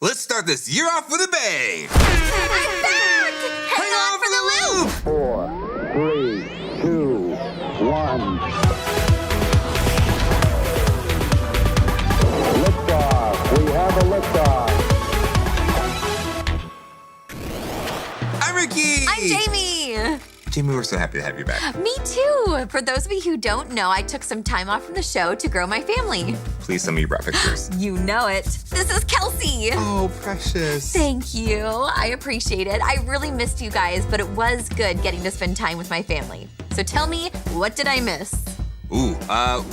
Let's start this year off with a bang! I'm back! Hang on for the loop! 4, 3, 2, 1. Liftoff. We have a liftoff. I'm Ricky! I'm Jamie! Jamie, we're so happy to have you back. Me too! For those of you who don't know, I took some time off from the show to grow my family. Please tell me you brought pictures. You know it. This is Kelsey! Oh, precious. Thank you. I appreciate it. I really missed you guys, but it was good getting to spend time with my family. So tell me, what did I miss? Ooh,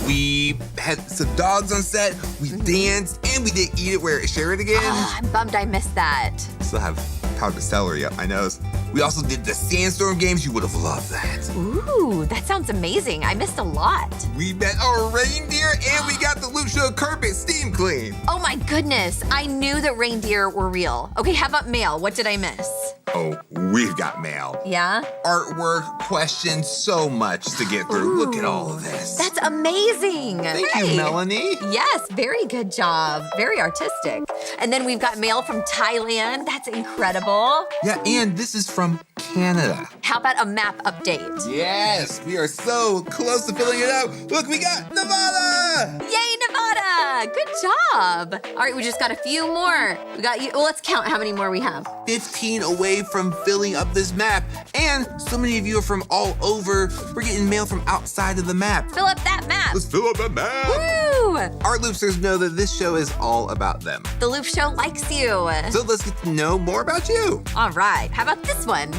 we had some dogs on set, we danced, and we did Eat It, Wear It, Share It again. Oh, I'm bummed I missed that. Still have powdered celery up my nose. We also did the Sandstorm games. You would have loved that. Ooh, that sounds amazing. I missed a lot. We met our reindeer, and we got the Loop Show carpet steam clean. Oh my goodness, I knew that reindeer were real. Okay, how about mail? What did I miss? Oh, we've got mail. Yeah? Artwork, questions, so much to get through. Look at all of this. That's amazing. Thank Hey. you, Melanie. Yes, very good job. Very artistic. And then we've got mail from Thailand. That's incredible. Yeah, and this is from Canada. How about a map update? Yes, we are so close to filling it out. Look, we got Nevada! Yay, Nevada! Good job. All right, we just got a few more. We got you. Well, let's count how many more we have. 15 away from filling up this map. And so many of you are from all over. We're getting mail from outside of the map. Fill up that map. Let's fill up that map. Woo! Our Loopsters know that this show is all about them. The Loop Show likes you. So let's get to know more about you. All right, how about this one?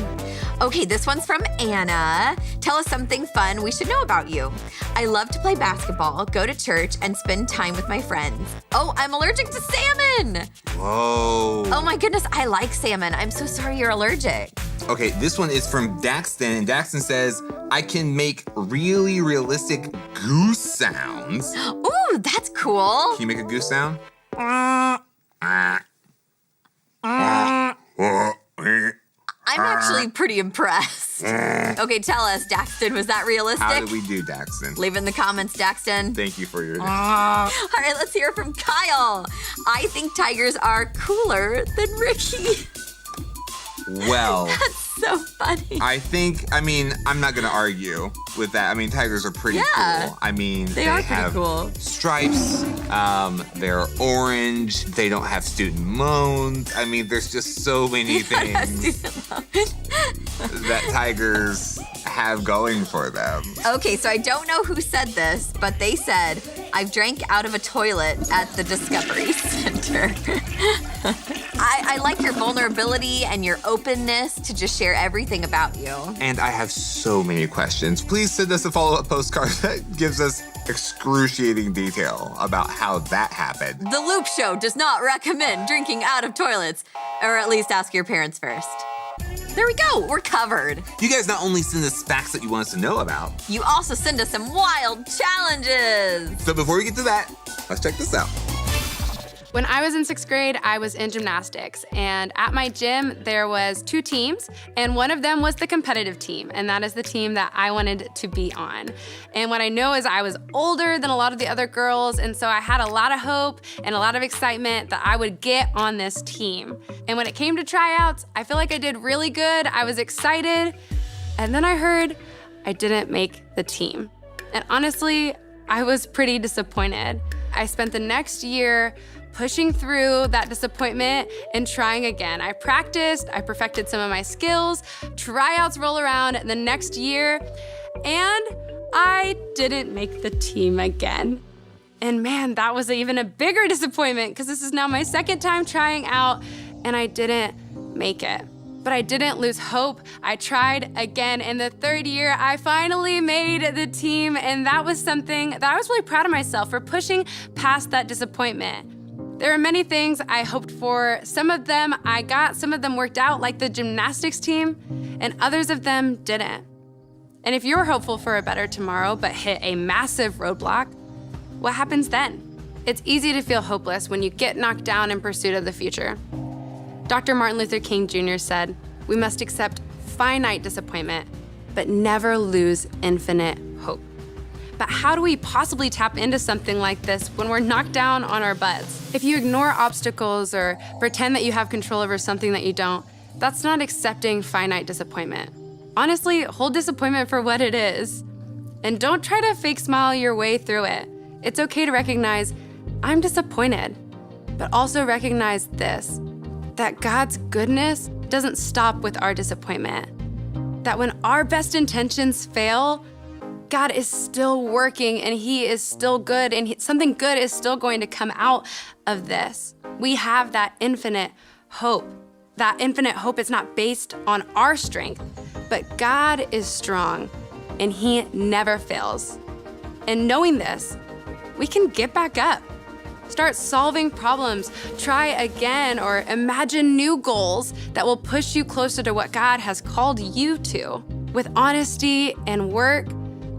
Okay, this one's from Anna. Tell us something fun we should know about you. I love to play basketball, go to church, and spend time with my friends. Oh, I'm allergic to salmon. Whoa. Oh my goodness, I like salmon. I'm so sorry you're allergic. Okay, this one is from Daxton, and Daxton says, I can make really realistic goose sounds. Ooh, that's cool. Can you make a goose sound? I'm actually pretty impressed. Okay, tell us, Daxton, was that realistic? How did we do, Daxton? Leave in the comments, Daxton. Thank you for your... All right, let's hear from Kyle. I think tigers are cooler than Ricky. Well, That's so funny. I'm not gonna argue with that. I mean, tigers are pretty Yeah. cool. I mean, They are pretty have cool. stripes. They're orange. They don't have student loans. I mean, there's just so many things that tigers have going for them. Okay, so I don't know who said this, but they said, I've drank out of a toilet at the Discovery Center. I like your vulnerability and your openness to just share everything about you. And I have so many questions. Please send us a follow-up postcard that gives us excruciating detail about how that happened. The Loop Show does not recommend drinking out of toilets, or at least ask your parents first. There we go, we're covered. You guys not only send us facts that you want us to know about, You also send us some wild challenges. so before we get to that, let's check this out. When I was in 6th grade, I was in gymnastics, and at my gym, there was 2 teams, and one of them was the competitive team, and that is the team that I wanted to be on. And what I know is I was older than a lot of the other girls, and so I had a lot of hope and a lot of excitement that I would get on this team. And when it came to tryouts, I feel like I did really good. I was excited, and then I heard I didn't make the team. And honestly, I was pretty disappointed. I spent the next year pushing through that disappointment and trying again. I practiced, I perfected some of my skills, tryouts roll around the next year, and I didn't make the team again. And man, that was even a bigger disappointment because this is now my 2nd time trying out and I didn't make it. But I didn't lose hope. I tried again. In the 3rd year, I finally made the team, and that was something that I was really proud of myself for pushing past that disappointment. There are many things I hoped for. Some of them I got, some of them worked out, like the gymnastics team, and others of them didn't. And if you're hopeful for a better tomorrow but hit a massive roadblock, what happens then? It's easy to feel hopeless when you get knocked down in pursuit of the future. Dr. Martin Luther King Jr. said, we must accept finite disappointment, but never lose infinite hope. But how do we possibly tap into something like this when we're knocked down on our butts? If you ignore obstacles or pretend that you have control over something that you don't, that's not accepting finite disappointment. Honestly, hold disappointment for what it is. And don't try to fake smile your way through it. It's okay to recognize, I'm disappointed, but also recognize this, that God's goodness doesn't stop with our disappointment. That when our best intentions fail, God is still working and He is still good and something good is still going to come out of this. We have that infinite hope. That infinite hope is not based on our strength, but God is strong and He never fails. And knowing this, we can get back up. Start solving problems, try again, or imagine new goals that will push you closer to what God has called you to. With honesty and work,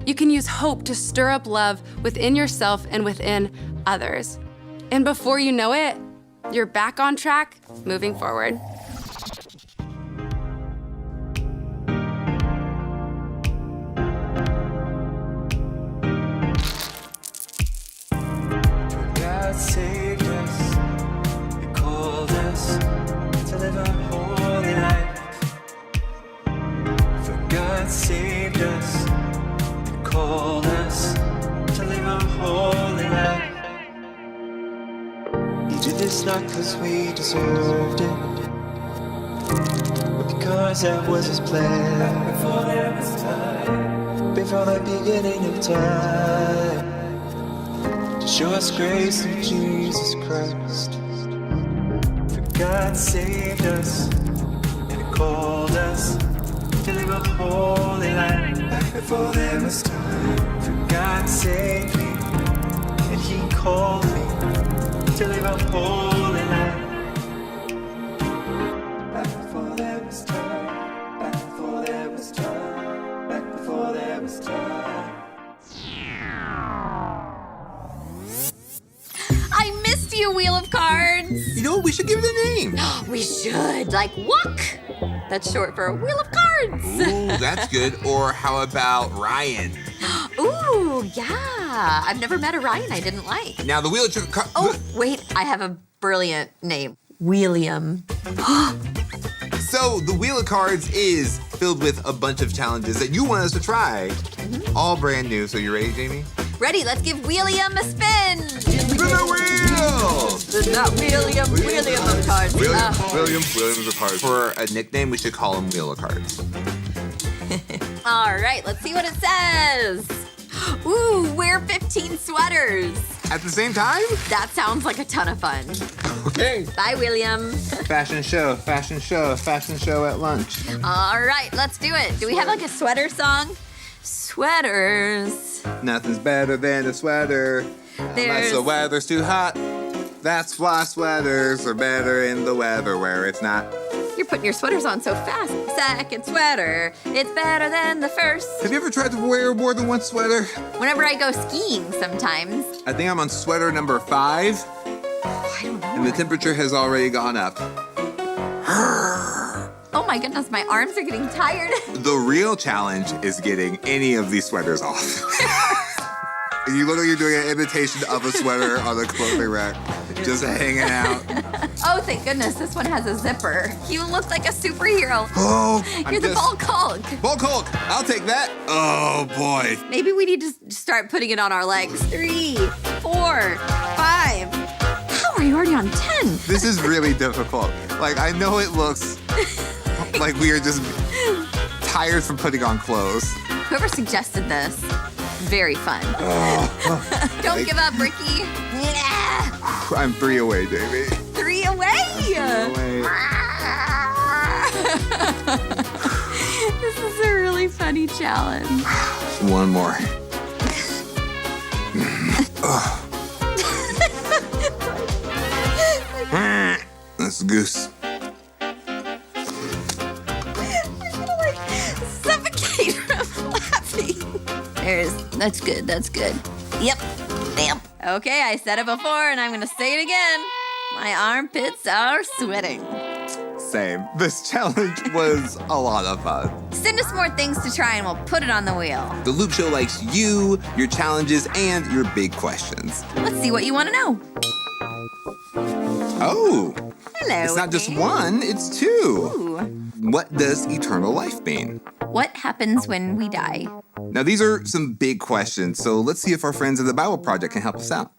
you can use hope to stir up love within yourself and within others. And before you know it, you're back on track, moving forward. God saved us, He called us to live a holy life. For God saved us, He called us to live a holy life. He did this not because we deserved it, but because that was His plan. Before there was time, before the beginning of time, to show us grace through Jesus Christ. For God saved us, and He called us to live a holy life. Back before there was time, for God saved me, and He called me to live a holy life. Back before there was time, back before there was time, back before there was time. I missed you, Wheel of Cards. You know what? We should give it a name. We should, like Wuck. That's short for Wheel of Cards. Ooh, that's good. Or how about Ryan? Ooh, yeah. I've never met a Ryan I didn't like. Now the Wheel of Cards. Oh, wait, I have a brilliant name. William. So the Wheel of Cards is filled with a bunch of challenges that you want us to try. All brand new. So you ready, Jamie? Ready, let's give William a spin. Spin the wheel! Not William of Cards. Williams of Cards. For a nickname, we should call him Wheel of Cards. All right, let's see what it says. Ooh, wear 15 sweaters. At the same time? That sounds like a ton of fun. Okay. Bye, William. Fashion show at lunch. All right, let's do it. Do we have like a sweater song? Sweaters. Nothing's better than a sweater. Unless the weather's too hot. That's why sweaters are better in the weather where it's not. You're putting your sweaters on so fast. Second sweater, it's better than the first. Have you ever tried to wear more than one sweater? Whenever I go skiing sometimes. I think I'm on sweater number 5. I don't know. And the temperature has already gone up. Oh my goodness, my arms are getting tired. The real challenge is getting any of these sweaters off. You look like you're doing an imitation of a sweater on the clothing rack, just hanging out. Oh, thank goodness, this one has a zipper. You look like a superhero. Oh, You're the Bulk Hulk. Bulk Hulk, I'll take that. Oh boy. Maybe we need to start putting it on our legs. 3, 4, 5. How are you already on 10? This is really difficult. Like, I know it looks like we are just tired from putting on clothes. Whoever suggested this, very fun. Don't give up, Ricky. Yeah. I'm 3 away, Davey. 3 away. This is a really funny challenge. One more. That's a goose. I'm gonna like suffocate from laughing. That's good. Yep. Okay, I said it before and I'm gonna say it again. My armpits are sweating. same. This challenge was a lot of fun. Send us more things to try and we'll put it on the wheel. The Loop Show likes you, your challenges, and your big questions. Let's see what you want to know. Oh, Hello. it's not just again. one, it's two. Ooh. What does eternal life mean? What happens when we die? Now, these are some big questions, so let's see if our friends at the Bible Project can help us out.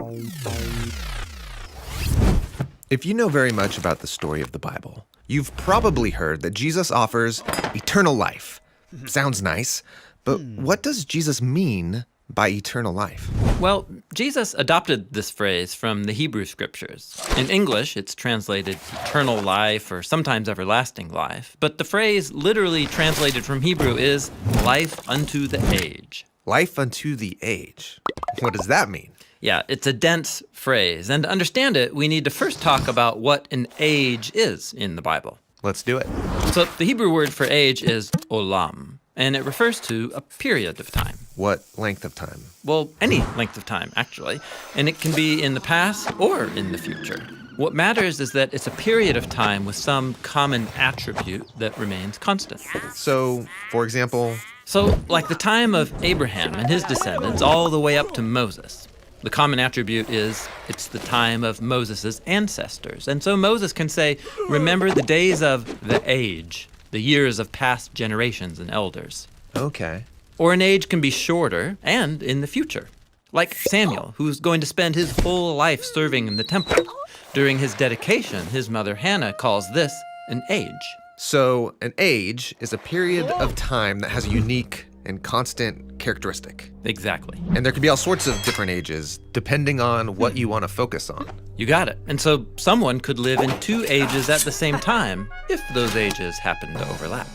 If you know very much about the story of the Bible, you've probably heard that Jesus offers eternal life. Sounds nice, but what does Jesus mean by eternal life? Well, Jesus adopted this phrase from the Hebrew scriptures. In English, it's translated eternal life or sometimes everlasting life, but the phrase literally translated from Hebrew is life unto the age. Life unto the age. What does that mean? Yeah, it's a dense phrase, and to understand it, we need to first talk about what an age is in the Bible. Let's do it. So the Hebrew word for age is olam, and it refers to a period of time. What length of time? Well, any length of time, actually, and it can be in the past or in the future. What matters is that it's a period of time with some common attribute that remains constant. So, for example, So, like the time of Abraham and his descendants all the way up to Moses. The common attribute is it's the time of Moses' ancestors. And so Moses can say, remember the days of the age, the years of past generations and elders. okay. Or an age can be shorter and in the future. Like Samuel, who's going to spend his whole life serving in the temple. During his dedication, his mother Hannah calls this an age. So, an age is a period of time that has a unique and constant characteristic. Exactly. And there can be all sorts of different ages, depending on what you want to focus on. You got it. And so someone could live in two ages at the same time if those ages happen to overlap.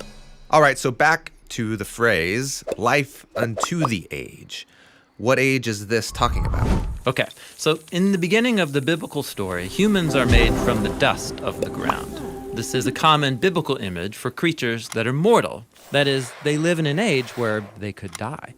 All right, so back to the phrase, life unto the age. What age is this talking about? Okay, so in the beginning of the biblical story, humans are made from the dust of the ground. This is a common biblical image for creatures that are mortal. That is, they live in an age where they could die.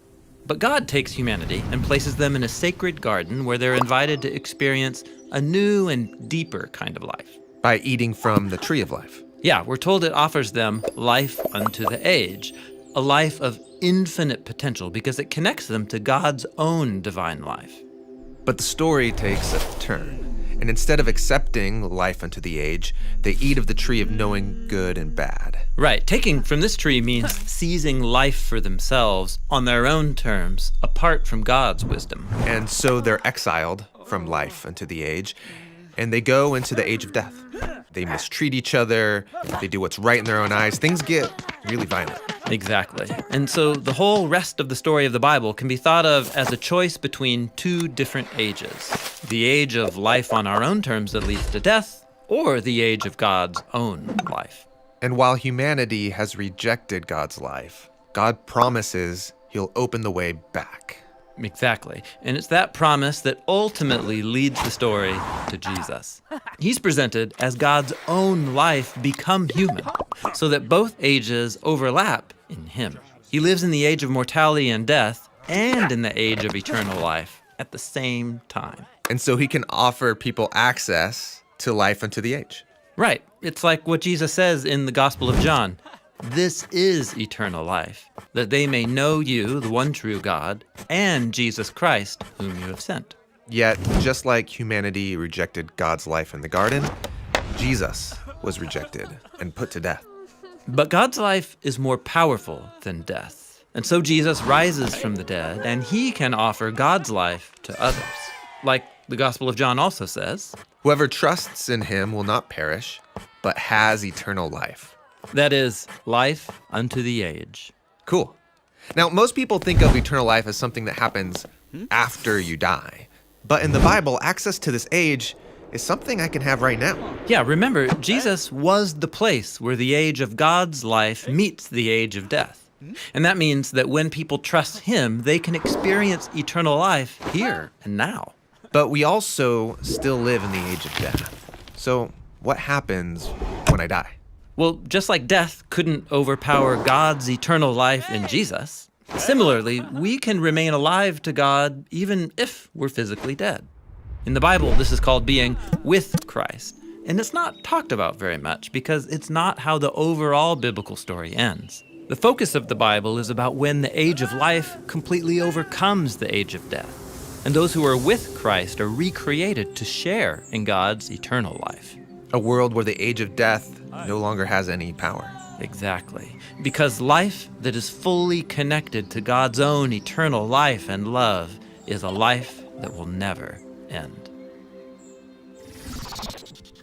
But God takes humanity and places them in a sacred garden where they're invited to experience a new and deeper kind of life. By eating from the tree of life. Yeah, we're told it offers them life unto the age, a life of infinite potential because it connects them to God's own divine life. But the story takes a turn. And instead of accepting life unto the age, they eat of the tree of knowing good and bad. Right, taking from this tree means seizing life for themselves on their own terms, apart from God's wisdom. And so they're exiled from life unto the age, and they go into the age of death. They mistreat each other, they do what's right in their own eyes. Things get really violent. Exactly. And so the whole rest of the story of the Bible can be thought of as a choice between two different ages. The age of life on our own terms that leads to death, or the age of God's own life. And while humanity has rejected God's life, God promises he'll open the way back. Exactly. And it's that promise that ultimately leads the story to Jesus. He's presented as God's own life become human, so that both ages overlap in him. He lives in the age of mortality and death and in the age of eternal life at the same time. And so he can offer people access to life unto the age. Right. It's like what Jesus says in the Gospel of John. This is eternal life, that they may know you, the one true God, and Jesus Christ, whom you have sent. Yet, just like humanity rejected God's life in the garden, Jesus was rejected and put to death. But God's life is more powerful than death. And so Jesus rises from the dead, and he can offer God's life to others. Like the Gospel of John also says, Whoever trusts in him will not perish, but has eternal life. that is, life unto the age. Cool. Now, most people think of eternal life as something that happens after you die. But in the Bible, access to this age is something I can have right now. Yeah, remember, Jesus was the place where the age of God's life meets the age of death. And that means that when people trust him, they can experience eternal life here and now. But we also still live in the age of death. So what happens when I die? Well, just like death couldn't overpower God's eternal life in Jesus, similarly, we can remain alive to God even if we're physically dead. In the Bible, this is called being with Christ. And it's not talked about very much because it's not how the overall biblical story ends. The focus of the Bible is about when the age of life completely overcomes the age of death. And those who are with Christ are recreated to share in God's eternal life. A world where the age of death no longer has any power. Exactly. Because life that is fully connected to God's own eternal life and love is a life that will never end.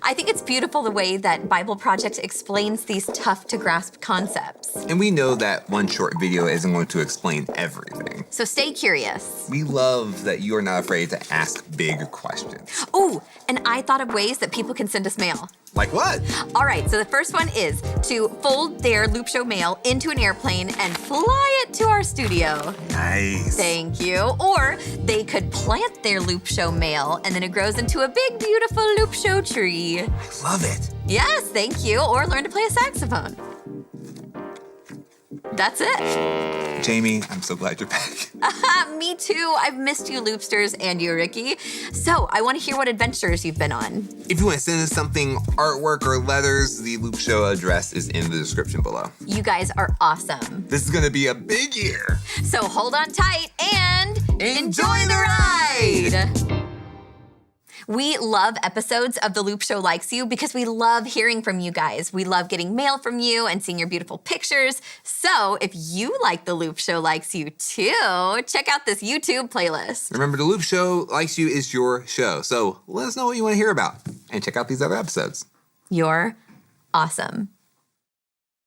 I think it's beautiful the way that Bible Project explains these tough-to-grasp concepts. And we know that one short video isn't going to explain everything. So stay curious. We love that you are not afraid to ask big questions. Ooh, and I thought of ways that people can send us mail. Like what? All right, so the first one is to fold their Loop Show mail into an airplane and fly it to our studio. Nice. Thank you. Or they could plant their Loop Show mail and then it grows into a big, beautiful Loop Show tree. I love it. Yes, thank you. Or learn to play a saxophone. That's it. Jamie, I'm so glad you're back. Me too. I've missed you, Loopsters, and you, Ricky. So I want to hear what adventures you've been on. If you want to send us something, artwork or letters, the Loop Show address is in the description below. You guys are awesome. This is going to be a big year. So hold on tight and Enjoy the ride! We love episodes of The Loop Show Likes You because we love hearing from you guys. We love getting mail from you and seeing your beautiful pictures. So if you like The Loop Show Likes You too, check out this YouTube playlist. Remember, The Loop Show Likes You is your show. So let us know what you want to hear about and check out these other episodes. You're awesome.